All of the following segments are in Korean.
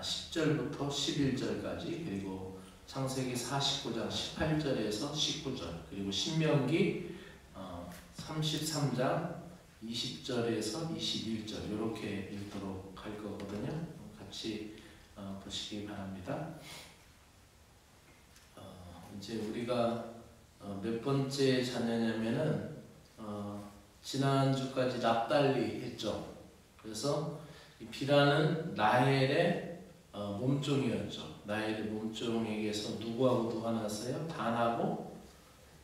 10절부터 11절까지, 그리고 창세기 49장 18절에서 19절, 그리고 신명기 33장 20절에서 21절 이렇게 읽도록 할 거거든요. 같이 보시기 바랍니다. 이제 우리가 몇 번째 자녀냐면은 지난주까지 납달리 했죠. 그래서 이 비라는 라헬의 몸종이었죠. 라헬의 몸종에게서 누구하고 누가 났어요? 단하고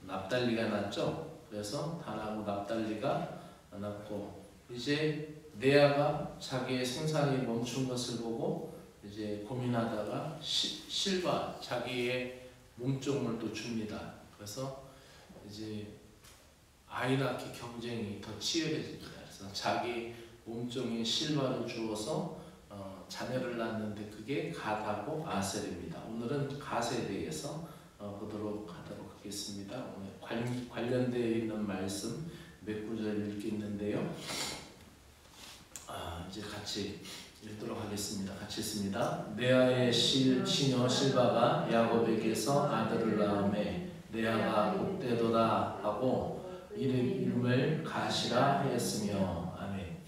납달리가 났죠. 그래서 단하고 납달리가 났고, 이제 레아가 자기의 생산이 멈춘 것을 보고 이제 고민하다가 실바 자기의 몸종을 또 줍니다. 그래서 이제 아이 낳기 경쟁이 더 치열해집니다. 그래서 자기 몸종인 실바를 주어서 자녀를 낳는데 그게 갓하고 아셀입니다. 오늘은 갓에 대해서 보도록 하도록 하겠습니다. 오늘 관련되어 있는 말씀 몇 구절 읽겠는데요. 이제 같이 읽도록 하겠습니다. 같이 읽습니다. 레아의 시녀 실바가 야곱에게서 아들을 낳음에 레아가 복되도다 하고 이름을 가시라 하였으며. 아멘.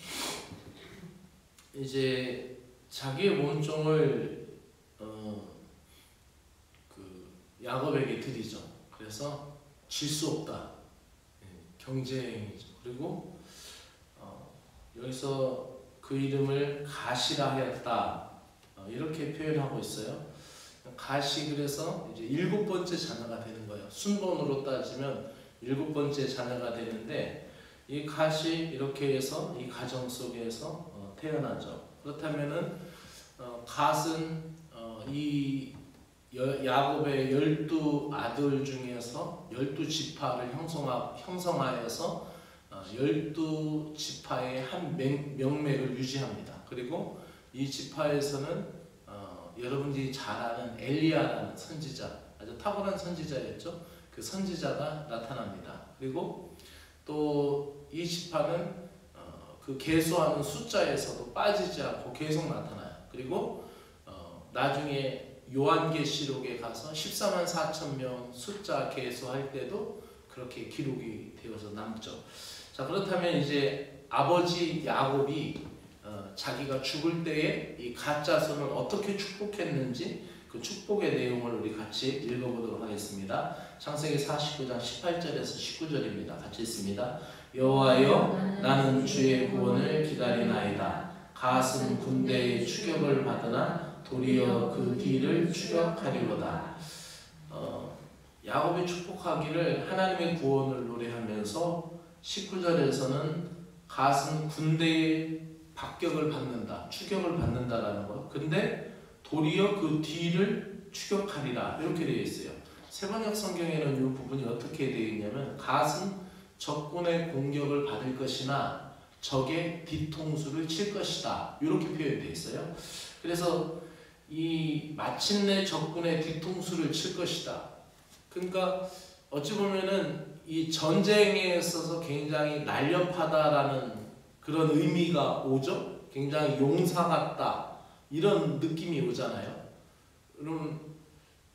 이제 자기의 몸종을 야곱에게 드리죠. 그래서 질 수 없다. 경쟁이죠. 그리고 여기서 그 이름을 가시라 하였다. 이렇게 표현하고 있어요. 가시, 그래서 이제 7번째 자녀가 되는 거예요. 순번으로 따지면 7번째 자녀가 되는데, 이 가시 이렇게 해서 이 가정 속에서 태어나죠. 그렇다면은 갓은 이 야곱의 12아들 중에서 12지파를 형성하여서 12지파의 한 명맥을 유지합니다. 그리고 이 지파에서는 여러분들이 잘 아는 엘리야라는 선지자, 아주 탁월한 선지자였죠. 그 선지자가 나타납니다. 그리고 또 이 지파는 그 계수하는 숫자에서도 빠지지 않고 계속 나타나요. 그리고 나중에 요한계시록에 가서 14만 4천 명 숫자 계수할 때도 그렇게 기록이 되어서 남죠. 자, 그렇다면 이제 아버지 야곱이 자기가 죽을 때에 이 갓자손을 어떻게 축복했는지 그 축복의 내용을 우리 같이 읽어보도록 하겠습니다. 창세기 49장 18절에서 19절입니다. 같이 읽습니다. 여호와여, 나는 주의 구원을 기다리나이다. 갓은 군대의 추격을 받으나 도리어 그 뒤를 추격하리로다. 야곱이 축복하기를 하나님의 구원을 노래하면서 19절에서는 갓은 군대의 박격을 받는다, 추격을 받는다라는 거. 근데 도리어 그 뒤를 추격하리라 이렇게 되어 있어요. 세번역 성경에는 이 부분이 어떻게 되어 있냐면, 갓은 적군의 공격을 받을 것이나 적의 뒤통수를 칠 것이다 이렇게 표현되어 있어요. 그래서 이 마침내 적군의 뒤통수를 칠 것이다. 그러니까 어찌 보면은 이 전쟁에 있어서 굉장히 날렵하다라는 그런 의미가 오죠. 굉장히 용사 같다 이런 느낌이 오잖아요. 그럼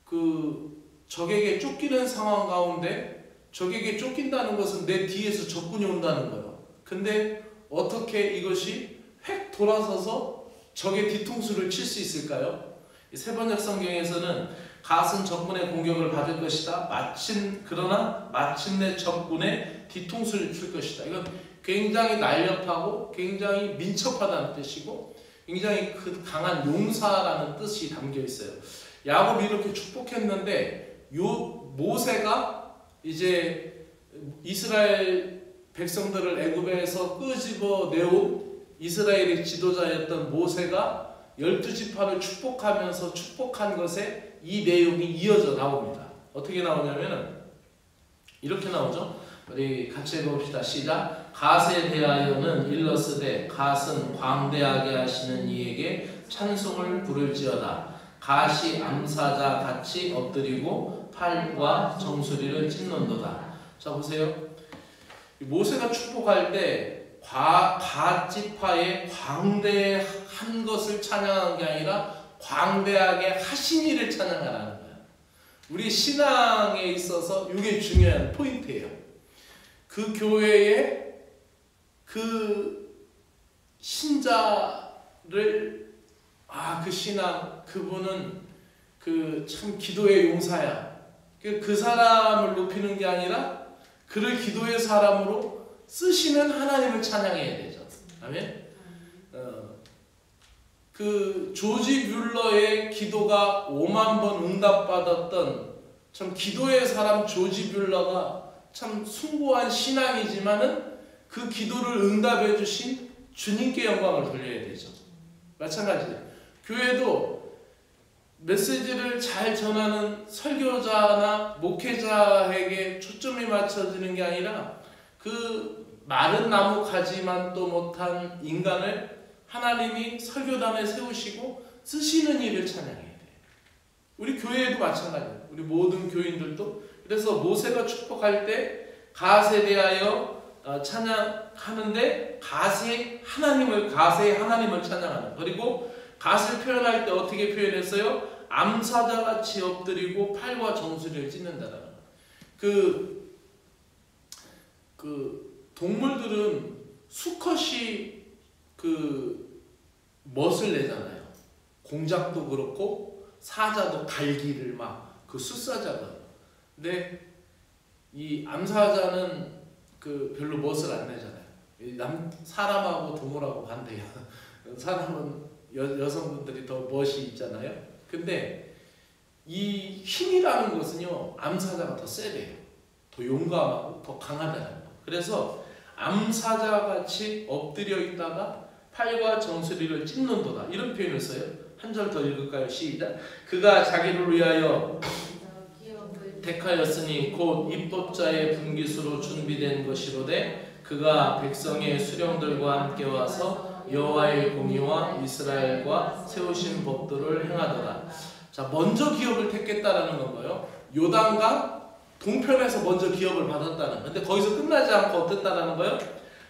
그 적에게 쫓기는 상황 가운데 적에게 쫓긴다는 것은 내 뒤에서 적군이 온다는 거예요. 근데 어떻게 이것이 획 돌아서서 적의 뒤통수를 칠 수 있을까요? 세번역 성경에서는 갓은 적군의 공격을 받을 것이다. 그러나 마침내 적군의 뒤통수를 칠 것이다. 이건 굉장히 날렵하고 굉장히 민첩하다는 뜻이고 굉장히 강한 용사라는 뜻이 담겨 있어요. 야곱이 이렇게 축복했는데 모세가 이제 이스라엘 백성들을 애굽에서 끄집어 내온 이스라엘의 지도자였던 모세가 12지파를 축복하면서 축복한 것에 이 내용이 이어져 나옵니다. 어떻게 나오냐면은 이렇게 나오죠. 우리 같이 해봅시다. 시작. 갓에 대하여는 일러스되 갓은 광대하게 하시는 이에게 찬송을 부를지어다. 갓이 암사자 같이 엎드리고 팔과 정수리를 찢는도다. 자, 보세요. 모세가 축복할 때 갓 지파의 광대한 것을 찬양한 게 아니라 광대하게 하신 이를 찬양하라는 거야. 우리 신앙에 있어서 이게 중요한 포인트예요. 그 교회의 그 신자를 그 신앙 그분은 그 참 기도의 용사야. 그 사람을 높이는 게 아니라 그를 기도의 사람으로 쓰시는 하나님을 찬양해야 되죠. 아멘. 그 조지 뮬러의 기도가 5만 번 응답받았던 참 기도의 사람 조지 뮬러가 참 숭고한 신앙이지만은 그 기도를 응답해 주신 주님께 영광을 돌려야 되죠. 마찬가지예요. 교회도 메시지를 잘 전하는 설교자나 목회자에게 초점이 맞춰지는 게 아니라 그 마른 나무 가지만 또 못한 인간을 하나님이 설교단에 세우시고 쓰시는 일을 찬양해야 돼요. 우리 교회에도 마찬가지예요. 우리 모든 교인들도. 그래서 모세가 축복할 때 갓에 대하여 찬양하는데 갓의 하나님을 찬양하는. 그리고 갓을 표현할 때 어떻게 표현했어요? 암사자같이 엎드리고 팔과 정수리를 찢는다라는 거. 그 동물들은 수컷이 그 멋을 내잖아요. 공작도 그렇고 사자도 갈기를 막 그 숫사자가. 근데 이 암사자는 그 별로 멋을 안 내잖아요. 사람하고 동물하고 반대야. 사람은 여성분들이 더 멋이 있잖아요. 근데 이 힘이라는 것은요, 암사자가 더 세대요. 더 용감하고 더 강하다는 거. 그래서 암사자같이 엎드려 있다가 팔과 정수리를 찢는도다. 이런 표현을 써요. 한 절 더 읽을까요? 시작. 그가 자기를 위하여 택하였으니 곧 입법자의 분깃으로 준비된 것이로되 그가 백성의 수령들과 함께 와서 여호와의 공의와 이스라엘과 세우신 법도를 행하더라. 자, 먼저 기업을 택했다라는 건가요? 요단강 동편에서 먼저 기업을 받았다는. 근데 거기서 끝나지 않고 어땠다라는 거예요?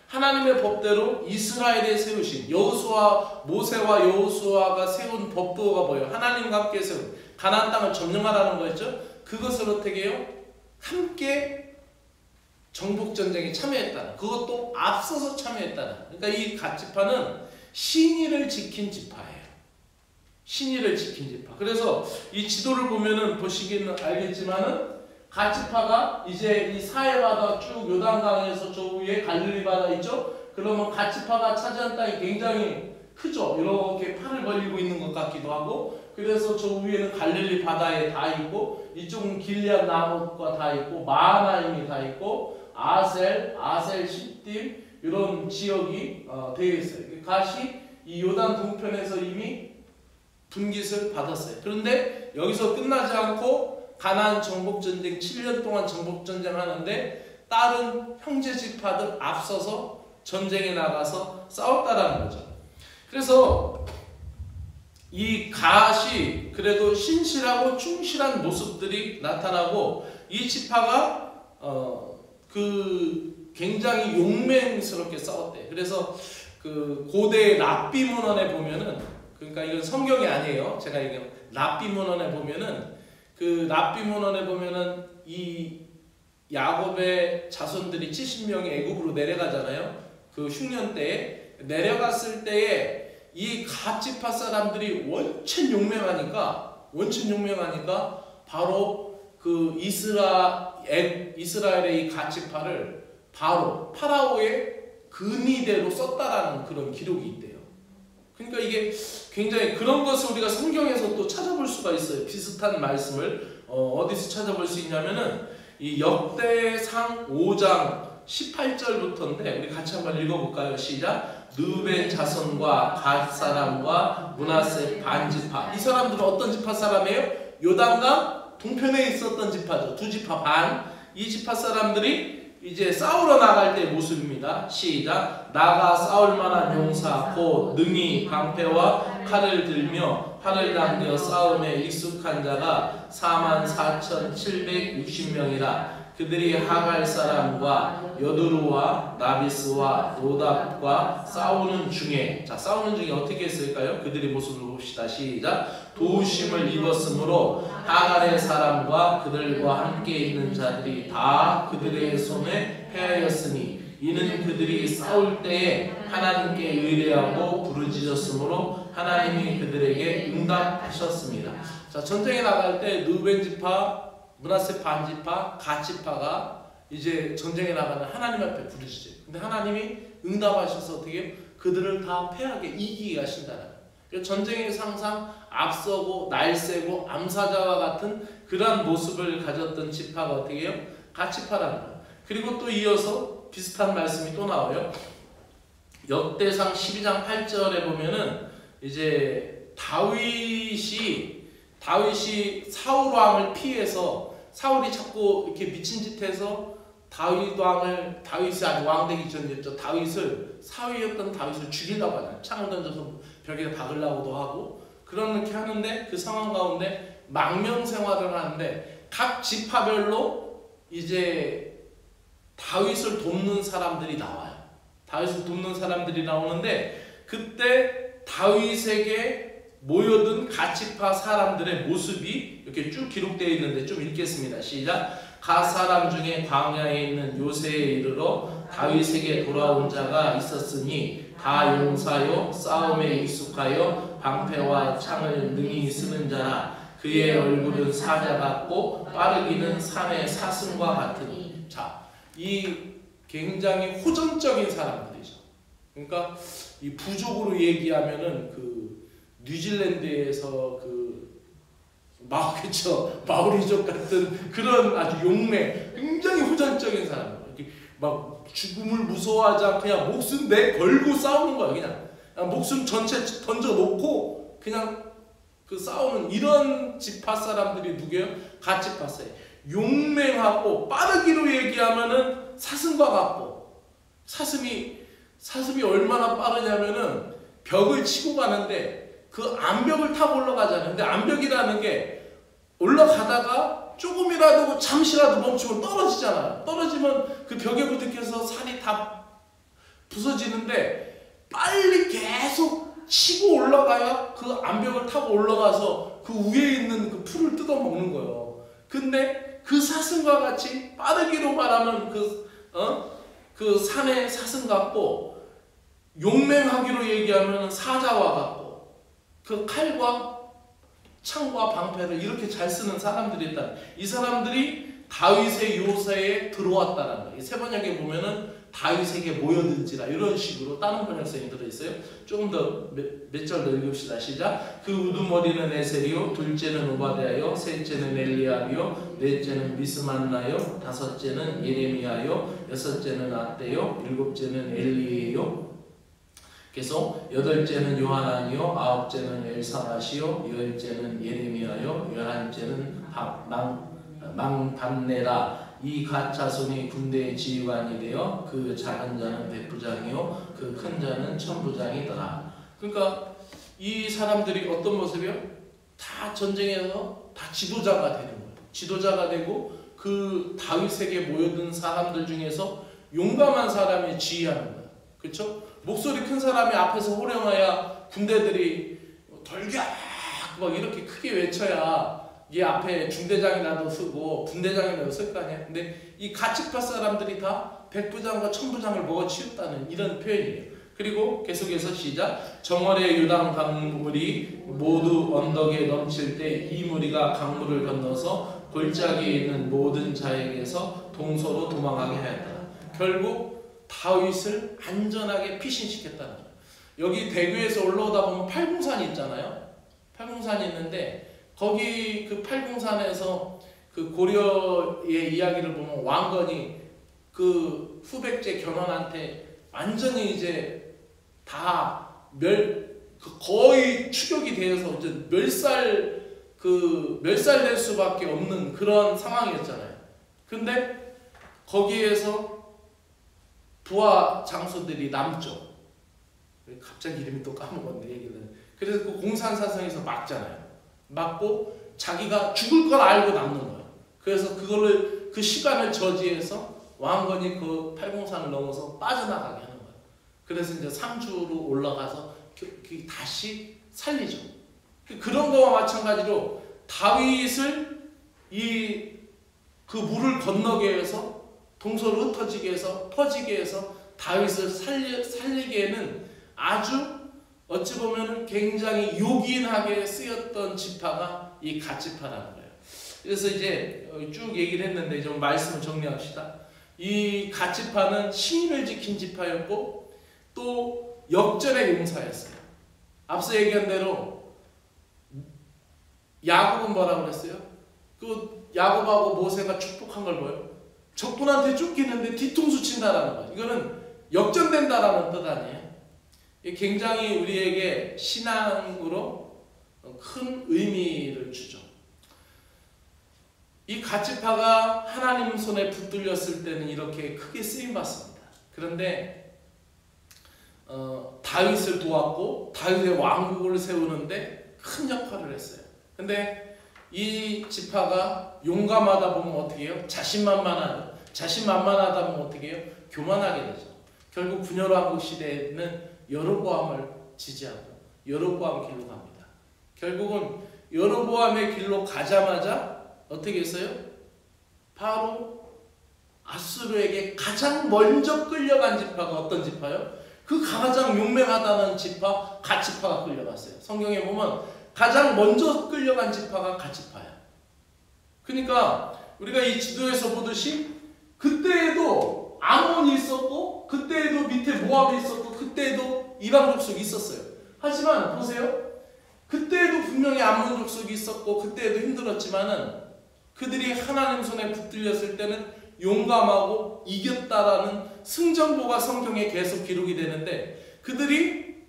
하나님의 법대로 이스라엘에 세우신 모세와 여호수아가 세운 법도가 뭐예요? 하나님과 함께 세운 가나안 땅을 점령하라는 거였죠. 그것을 어떻게 해요? 함께 정복전쟁에 참여했다는. 그것도 앞서서 참여했다는. 그러니까 이 갓지파는 신의를 지킨 지파예요. 신의를 지킨 지파. 그래서 이 지도를 보면은 보시기는 알겠지만은 갓지파가 이제 이 사해바다 쭉 요단강에서 저 위에 갈릴리 바다 있죠? 그러면 갓지파가 차지한 땅이 굉장히 크죠? 이렇게 팔을 벌리고 있는 것 같기도 하고. 그래서 저 위에는 갈릴리 바다에 다 있고, 이쪽은 길리앗 나못과 다 있고, 마하나임이 다 있고, 아셀, 시딤 이런 지역이 되어 있어요. 갓이 이 요단 동편에서 이미 분깃을 받았어요. 그런데 여기서 끝나지 않고 가나안 정복전쟁 7년 동안 정복전쟁 하는데 다른 형제 지파들 앞서서 전쟁에 나가서 싸웠다라는 거죠. 그래서 이 갓이 그래도 신실하고 충실한 모습들이 나타나고 이 지파가 그 굉장히 용맹스럽게 싸웠대. 그래서 그 고대 랍비 문헌에 보면은, 그러니까 이건 성경이 아니에요. 제가 얘기한 랍비 문헌에 보면은, 그 랍비 문헌에 보면은 이 야곱의 자손들이 70명이 애굽으로 내려가잖아요. 그 흉년 때에 내려갔을 때에 이 갓지파 사람들이 원천 용맹하니까 바로 그 이스라엘의 이 갓지파를 바로 파라오의 근위대로 썼다라는 그런 기록이 있대요. 그러니까 이게 굉장히 그런 것을 우리가 성경에서 또 찾아볼 수가 있어요. 비슷한 말씀을 어디서 찾아볼 수 있냐면은 이 역대상 5장 18절부터인데 우리 같이 한번 읽어볼까요? 시작. 르벤 자손과 갓 사람과 므낫세 반지파. 이 사람들은 어떤 지파 사람이에요? 요단강 동편에 있었던 지파죠. 두 지파 반. 이 지파 사람들이 이제 싸우러 나갈 때의 모습입니다. 시작. 나가 싸울 만한 용사 곧 능히 방패와 칼을 들며 팔을 당겨 싸움에 익숙한 자가 44,760명이라. 그들이 하갈 사람과 여두루와 나비스와 노답과 싸우는 중에, 자, 싸우는 중에 어떻게 했을까요? 그들의 모습을 봅시다. 시작. 도우심을 입었으므로 하갈의 사람과 그들과 함께 있는 자들이 다 그들의 손에 패하였으니 이는 그들이 싸울 때에 하나님께 의뢰하고 부르짖었으므로 하나님이 그들에게 응답하셨습니다. 자, 전쟁에 나갈 때 르우벤 지파, 므낫세 반지파, 갓지파가 이제 전쟁에 나가는 하나님 앞에 부르짖어요. 근데 하나님이 응답하셔서 어떻게 그들을 다 패하게 이기게 하신다는 거예요. 전쟁에서 항상 앞서고 날세고 암사자와 같은 그러한 모습을 가졌던 지파가 어떻게 해요? 갓지파라는 거예요. 그리고 또 이어서 비슷한 말씀이 또 나와요. 역대상 12장 8절에 보면은 이제 다윗이 사울 왕을 피해서 사울이 자꾸 이렇게 미친 짓 해서 다윗이 아직 왕 되기 전이었죠. 사위였던 다윗을 죽이려고 하잖아요. 창을 던져서 벽에 박으려고도 하고 그렇게 하는데 그 상황 가운데 망명 생활을 하는데 각 지파별로 이제 다윗을 돕는 사람들이 나와요. 다윗을 돕는 사람들이 나오는데 그때 다윗에게 모여든 갓지파 사람들의 모습이 이렇게 쭉 기록되어 있는데 좀 읽겠습니다. 시작. 갓 사람 중에 광야에 있는 요새에 이르러 다윗에게 돌아온 자가 있었으니 다 용사요 싸움에 익숙하여 방패와 창을 능히 쓰는 자라. 그의 얼굴은 사자 같고 빠르기는 산의 사슴과 같으니. 자, 이 굉장히 호전적인 사람들이죠. 그러니까 이 부족으로 얘기하면은 그 뉴질랜드에서 그쵸 마오리족 같은 그런 아주 용맹, 굉장히 호전적인 사람. 이렇게 막 죽음을 무서워하지 않고 그냥 목숨 걸고 싸우는 거야. 그냥 목숨 전체 던져놓고 그냥 그 싸우는 이런 지파 사람들이 누구예요? 갓지파사예요. 용맹하고 빠르기로 얘기하면은 사슴과 같고 사슴이 얼마나 빠르냐면은 벽을 치고 가는데 그 암벽을 타고 올라가잖아요. 근데 암벽이라는 게 올라가다가 조금이라도 잠시라도 멈추면 떨어지잖아요. 떨어지면 그 벽에 부딪혀서 살이 다 부서지는데 빨리 계속 치고 올라가야 그 암벽을 타고 올라가서 그 위에 있는 그 풀을 뜯어 먹는 거예요. 근데 그 사슴과 같이 빠르기로 말하면 그 산의 사슴 같고 용맹하기로 얘기하면 사자와 같고 그 칼과 창과 방패를 이렇게 잘 쓰는 사람들이 있다. 이 사람들이 다윗의 요새에 들어왔다는 거예요. 세 번역에 보면은 다윗에게 모여든지라 이런 식으로 다른 번역성이 들어있어요. 조금 더 몇 절 더 읽읍시다. 시작. 그 우두머리는 에셀이요, 둘째는 오바댜요, 셋째는 엘리압이요, 넷째는 미스만나요, 다섯째는 예레미야요, 여섯째는 아떼요, 일곱째는 엘리에요. 계속 여덟째는 요하나니요, 아홉째는 엘사마시요, 열째는 예레미야요, 열한째는 망반네라. 이 갓 자손이 군대의 지휘관이 되어 그 작은 자는 백부장이요 그 큰 자는 천부장이더라. 그러니까 이 사람들이 어떤 모습이요? 다 전쟁에서 다 지도자가 되는 거예요. 지도자가 되고 그 다윗에게 모여든 사람들 중에서 용감한 사람이 지휘하는 거예요. 그렇죠? 목소리 큰 사람이 앞에서 호령해야 군대들이 돌격 막 이렇게 크게 외쳐야 이 앞에 중대장이라도 쓰고 분대장이라도 쓸 거 아니야. 근데 이 갓지파 사람들이 다 백부장과 천부장을 먹어치웠다는 이런 표현이에요. 그리고 계속해서 시작. 정월의 요단 강물이 모두 언덕에 넘칠 때 이 무리가 강물을 건너서 골짜기에 있는 모든 자에게서 동서로 도망하게 하였다. 결국 다윗을 안전하게 피신시켰다는 거예요. 여기 대교에서 올라오다 보면 팔궁산이 있잖아요. 팔궁산이 있는데 거기 그 팔궁산에서 그 고려의 이야기를 보면 왕건이 그 후백제 견훤한테 완전히 이제 다 거의 추격이 되어서 이제 멸살될 수밖에 없는 그런 상황이었잖아요. 근데 거기에서 부하 장수들이 남쪽, 갑자기 이름이 또 까먹었네 얘기는. 그래서 그 공산사성에서 막잖아요. 맞고 자기가 죽을 걸 알고 남는 거예요. 그래서 그거를 그 시간을 저지해서 왕건이 그 팔공산을 넘어서 빠져나가게 하는 거예요. 그래서 이제 상주로 올라가서 다시 살리죠. 그런 거와 마찬가지로 다윗을 그 물을 건너게 해서 동서를 흩어지게 해서 퍼지게 해서 다윗을 살리기에는 아주 어찌 보면 굉장히 요긴하게 쓰였던 지파가 이 갓지파라는 거예요. 그래서 이제 쭉 얘기를 했는데 좀 말씀을 정리합시다. 이 갓지파는 신을 지킨 지파였고 또 역전의 용사였어요. 앞서 얘기한 대로 야곱은 뭐라고 그랬어요? 그 야곱하고 모세가 축복한 걸 뭐예요? 적군한테 쫓기는데 뒤통수 친다라는 거예요. 이거는 역전된다라는 뜻 아니에요? 굉장히 우리에게 신앙으로 큰 의미를 주죠. 이 갓지파가 하나님 손에 붙들렸을 때는 이렇게 크게 쓰임받습니다. 그런데 다윗을 도왔고 다윗의 왕국을 세우는데 큰 역할을 했어요. 근데 이 지파가 용감하다 보면 어떻게 해요? 자신만만하다 보면 어떻게 해요? 교만하게 되죠. 결국 분열왕국 시대에는 여로보암을 지지하고 여로보암 길로 갑니다. 결국은 여로보암의 길로 가자마자 어떻게 했어요? 바로 아수르에게 가장 먼저 끌려간 지파가 어떤 지파요? 그 가장 용맹하다는 지파 갓지파가 끌려갔어요. 성경에 보면 가장 먼저 끌려간 지파가 갓지파야. 그러니까 우리가 이 지도에서 보듯이 그때에도 아몬이 있었고 그때에도 밑에 모압이 있었고 그때에도 이방 족속이 있었어요. 하지만 보세요. 그때에도 분명히 아몬 족속이 있었고 그때에도 힘들었지만은 그들이 하나님 손에 붙들렸을 때는 용감하고 이겼다라는 승전보가 성경에 계속 기록이 되는데 그들이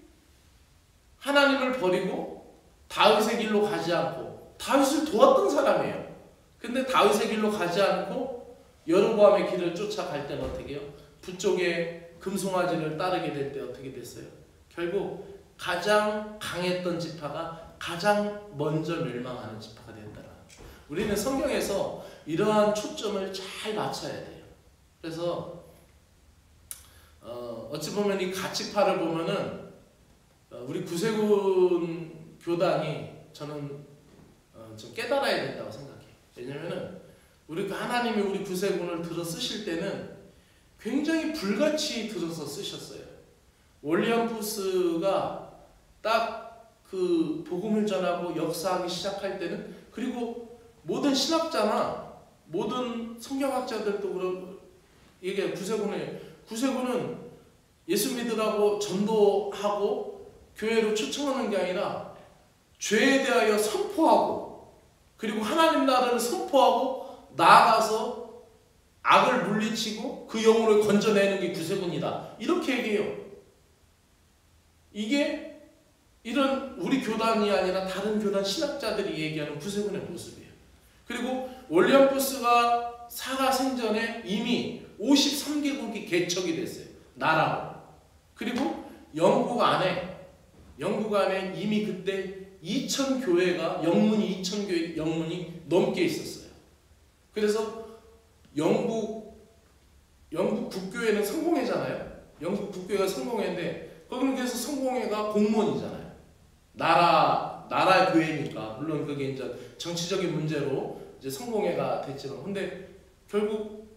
하나님을 버리고 다윗의 길로 가지 않고 다윗을 도왔던 사람이에요. 근데 다윗의 길로 가지 않고 여로보암의 길을 쫓아갈 때는 어떻게 해요? 북쪽의 금송아지를 따르게 될 때 어떻게 됐어요? 결국 가장 강했던 지파가 가장 먼저 멸망하는 지파가 된다. 우리는 성경에서 이러한 초점을 잘 맞춰야 돼요. 그래서 어찌 보면 이 갓지파를 보면은 우리 구세군 교단이 저는 좀 깨달아야 된다고 생각해요. 왜냐면은 하나님이 우리 구세군을 들어 쓰실 때는 굉장히 불같이 들어서 쓰셨어요. 윌리엄 푸스가 딱 그 복음을 전하고 역사하기 시작할 때는 그리고 모든 신학자나 모든 성경학자들도 그런 얘기해요. 구세군은 예수 믿으라고 전도하고 교회로 초청하는 게 아니라 죄에 대하여 선포하고 그리고 하나님 나라를 선포하고 나아가서 악을 물리치고 그 영혼을 건져내는 게 구세군이다. 이렇게 얘기해요. 이게 이런 우리 교단이 아니라 다른 교단 신학자들이 얘기하는 구세군의 모습이에요. 그리고 윌리엄 푸스가 살아생전에 이미 53개국이 개척이 됐어요. 나라로. 그리고 영국 안에 이미 그때 2,000교회가 영문이 2,000교회 영문이 넘게 있었어요. 그래서 영국 국교회는 성공회잖아요. 영국 국교회가 성공회인데 거기는 그래서 성공회가 공무원이잖아요. 나라 교회니까 물론 그게 이제 정치적인 문제로 이제 성공회가 됐지만 근데 결국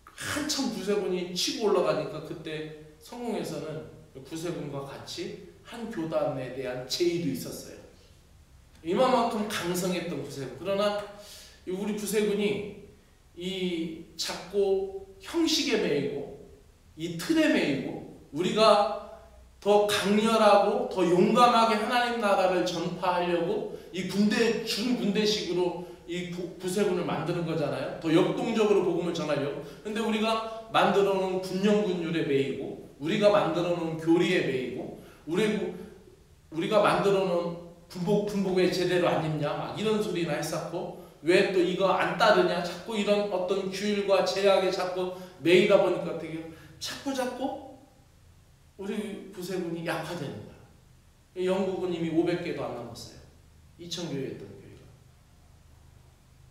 한참 구세군이 치고 올라가니까 그때 성공회에서는 구세군과 같이 한 교단에 대한 제의도 있었어요. 이만큼 강성했던 구세군. 그러나 우리 구세군이 이 작고 형식에 매이고 이 틀에 매이고 우리가 더 강렬하고 더 용감하게 하나님 나라를 전파하려고 이 준군대식으로 이 구세군을 만드는 거잖아요. 더 역동적으로 복음을 전하려고. 근데 우리가 만들어 놓은 군령군율에 매이고 우리가 만들어 놓은 교리에 매이고 우리가 만들어 놓은 군복에 제대로 안 입냐 막 이런 소리나 했었고 왜 또 이거 안 따르냐 자꾸 이런 어떤 규율과 제약에 자꾸 매이다 보니까 되게 자꾸 우리 구세군이 약화되는 거야. 영국은 이미 500개도 안 남았어요. 2,000교회였던 교회가.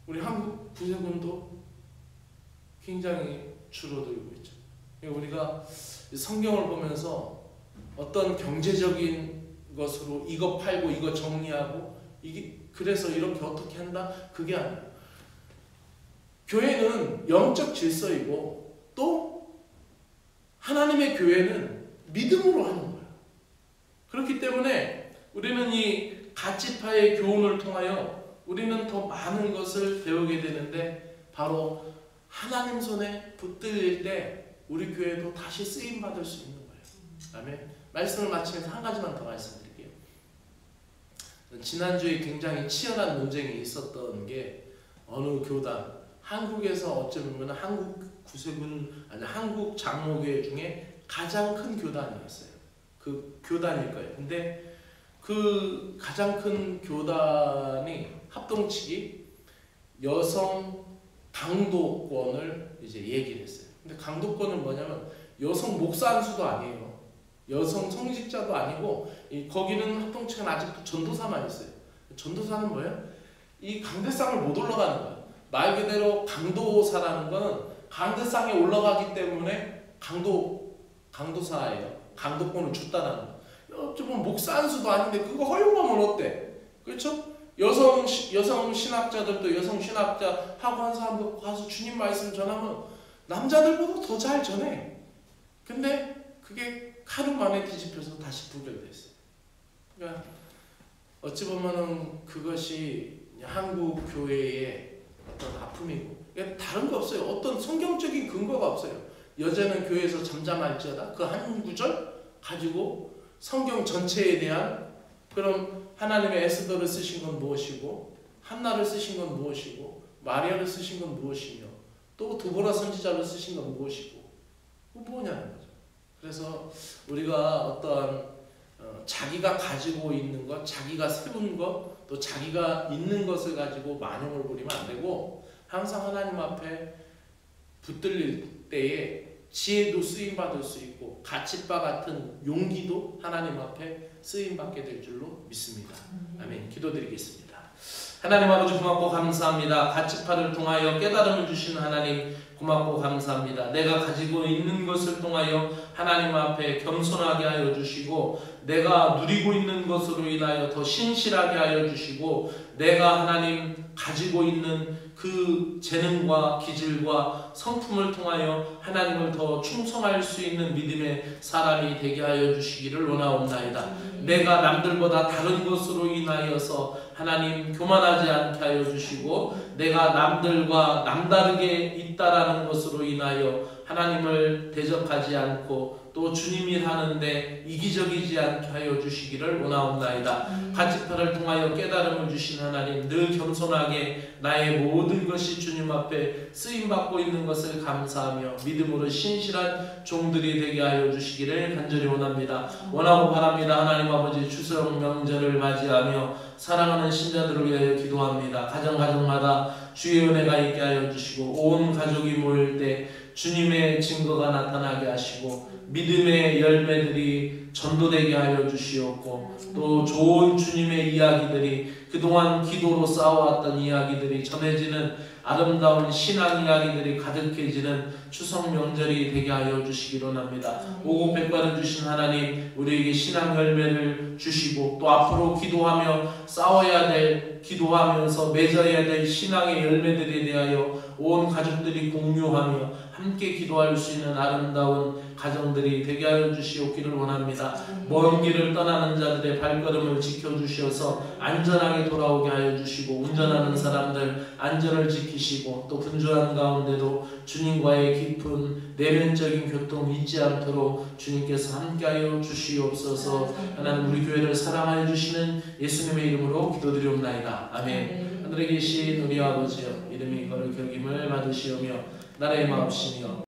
우리 한국 구세군도 굉장히 줄어들고 있죠. 우리가 성경을 보면서 어떤 경제적인 것으로 이거 팔고 이거 정리하고 이게 그래서 이렇게 어떻게 한다? 그게 아니에요. 교회는 영적 질서이고 또 하나님의 교회는 믿음으로 하는 거예요. 그렇기 때문에 우리는 이 가치파의 교훈을 통하여 우리는 더 많은 것을 배우게 되는데 바로 하나님 손에 붙들릴 때 우리 교회도 다시 쓰임받을 수 있는 거예요. 아멘. 말씀을 마치면서 한 가지만 더 말씀드릴게요. 지난주에 굉장히 치열한 논쟁이 있었던 게 어느 교단, 한국에서 어쩌면 한국 구세군 아니 한국 장로교회 중에 가장 큰 교단이었어요. 그 교단일 거예요. 근데 그 가장 큰 교단이 합동측이 여성 강도권을 이제 얘기를 했어요. 근데 강도권은 뭐냐면 여성 목사 한 수도 아니에요. 여성 성직자도 아니고 거기는 합동측은 아직도 전도사만 있어요. 전도사는 뭐예요? 이 강대상을 못 올라가는 거예요. 말 그대로 강도사라는 거는 강대상에 올라가기 때문에 강도사예요. 강도권을 줬다는 거. 어쩌면 목사 한 수도 아닌데 그거 허용하면 어때? 그렇죠? 여성 신학자들도 여성 신학자 하고 한 사람도 가서 주님 말씀 전하면 남자들보다 더 잘 전해. 근데 그게 하루 만에 뒤집혀서 다시 부결됐어요. 그러니까 어찌 보면은 그것이 한국 교회의 어떤 아픔이고 다른 거 없어요. 어떤 성경적인 근거가 없어요. 여자는 교회에서 잠잠할지어다 그 한 구절 가지고 성경 전체에 대한 그럼 하나님의 에스더를 쓰신 건 무엇이고 한나를 쓰신 건 무엇이고 마리아를 쓰신 건 무엇이며 또 드보라 선지자를 쓰신 건 무엇이고 뭐냐는 거죠. 그래서 우리가 어떠한 자기가 가지고 있는 것, 자기가 세운 것, 또 자기가 있는 것을 가지고 만용을 부리면 안 되고 항상 하나님 앞에 붙들릴 때에 지혜도 쓰임받을 수 있고 가치바 같은 용기도 하나님 앞에 쓰임받게 될 줄로 믿습니다. 아멘. 기도드리겠습니다. 하나님 아버지 고맙고 감사합니다. 가치파를 통하여 깨달음을 주신 하나님 고맙고 감사합니다. 내가 가지고 있는 것을 통하여 하나님 앞에 겸손하게 하여 주시고 내가 누리고 있는 것으로 인하여 더 신실하게 하여 주시고 내가 하나님 가지고 있는 그 재능과 기질과 성품을 통하여 하나님을 더 충성할 수 있는 믿음의 사람이 되게 하여 주시기를 원하옵나이다. 내가 남들보다 다른 것으로 인하여서 하나님 교만하지 않게 하여 주시고 내가 남들과 남다르게 있다라는 것으로 인하여 하나님을 대적하지 않고 또 주님이 하는데 이기적이지 않게 하여 주시기를 원하옵나이다. 가치파를 통하여 깨달음을 주신 하나님 늘 겸손하게 나의 모든 것이 주님 앞에 쓰임받고 있는 것을 감사하며 믿음으로 신실한 종들이 되게 하여 주시기를 간절히 원합니다. 원하고 바랍니다. 하나님 아버지 추석 명절을 맞이하며 사랑하는 신자들을 위하여 기도합니다. 가정마다 주의 은혜가 있게 하여 주시고 온 가족이 모일 때 주님의 증거가 나타나게 하시고 믿음의 열매들이 전도되게 하여 주시옵고 또 좋은 주님의 이야기들이 그동안 기도로 쌓아왔던 이야기들이 전해지는 아름다운 신앙 이야기들이 가득해지는 추석 명절이 되게 하여 주시기로 합니다. 오곡백과를 주신 하나님 우리에게 신앙 열매를 주시고 또 앞으로 기도하며 싸워야 될 기도하면서 맺어야 될 신앙의 열매들에 대하여 온 가족들이 공유하며 함께 기도할 수 있는 아름다운 가정들이 되게 하여 주시옵기를 원합니다. 먼 길을 떠나는 자들의 발걸음을 지켜주셔서 안전하게 돌아오게 하여 주시고 운전하는 사람들 안전을 지키시고 또 분주한 가운데도 주님과의 깊은 내면적인 교통 잊지 않도록 주님께서 함께하여 주시옵소서. 하나님 우리 교회를 사랑하여 주시는 예수님의 이름으로 기도드리옵나이다. 아멘. 하늘에 계신 우리 아버지여 이름이 거룩히 여김을 받으시오며 나라의 마옵시며